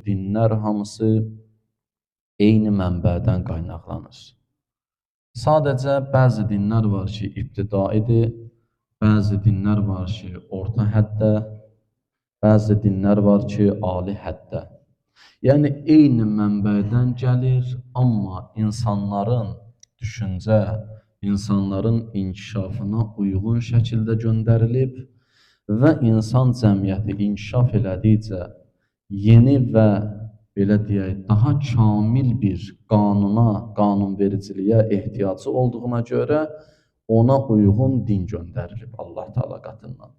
Dinlər hamısı eyni mənbədən qaynaqlanır. Sadəcə bəzi dinlər var ki, ibtidaidir, bəzi dinlər var ki, orta həddə, bəzi dinlər var ki, ali həddə. Yəni, eyni mənbədən gəlir, amma insanların düşüncə, insanların inkişafına uyğun şəkildə göndərilib və insan cəmiyyəti inkişaf elədikcə yeni və belə deyək, daha kamil bir qanunvericiliyə ehtiyacı olduğuna görə ona uyğun din göndərilib Allah Teala qatından.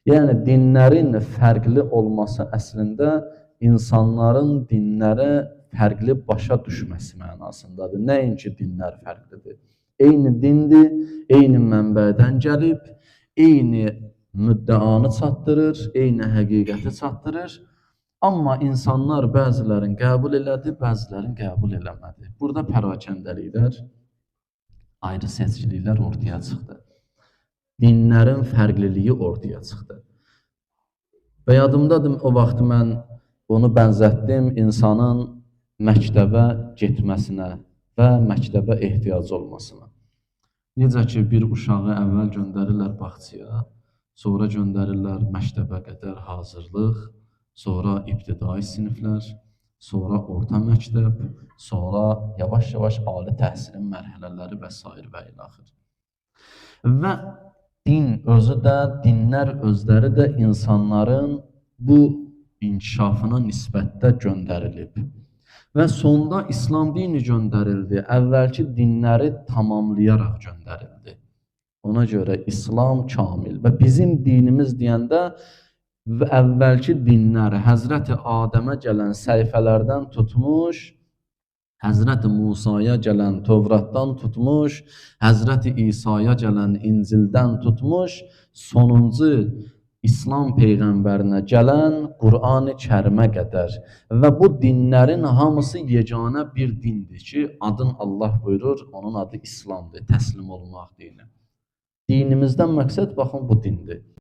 Yəni, dinlərin fərqli olması əslində insanların dinlərə fərqli başa düşməsi mənasındadır. Nəinki dinlər fərqlidir. Eyni dindir, eyni mənbədən gəlib, eyni müddəanı çatdırır, eyni həqiqəti çatdırır. Amma insanlar bəzilərin qəbul elədi, bəzilərin qəbul eləmədi. Burada pərakəndəliklər, ayrı seçkiliklər ortaya çıxdı. Dinlərin fərqliliyi ortaya çıxdı. Və yadımdadır, o vaxt mən bunu bənzətdim insanın məktəbə getməsinə və məktəbə ehtiyacı olmasına. Necə ki, bir uşağı əvvəl göndərirlər bağçaya, sonra göndərirlər məktəbə qədər hazırlıq, sonra ibtidai siniflər, sonra orta məktəb, sonra yavaş-yavaş ali təhsilin mərhələləri və s. və ilaxır. Və din özü də, dinlər özləri də insanların bu inkişafına nisbətdə göndərilib. Və sonda İslam dini göndərildi, əvvəlki dinləri tamamlayaraq göndərildi. Ona görə İslam kamil və bizim dinimiz deyəndə əvvəlki dinlər Həzrəti Adəmə gələn səhifələrdən tutmuş, Həzrəti Musaya gələn Tövratdan tutmuş, Həzrəti İsa'ya gələn İncildən tutmuş, sonuncu İslam Peyğəmbərinə gələn Qur'an-ı Kərimə qədər və bu dinlərin hamısı yeganə bir dindir ki, adın Allah buyurur, onun adı İslamdır, təslim olmaq dini. Dinimizdən məqsəd, baxın, bu dindir.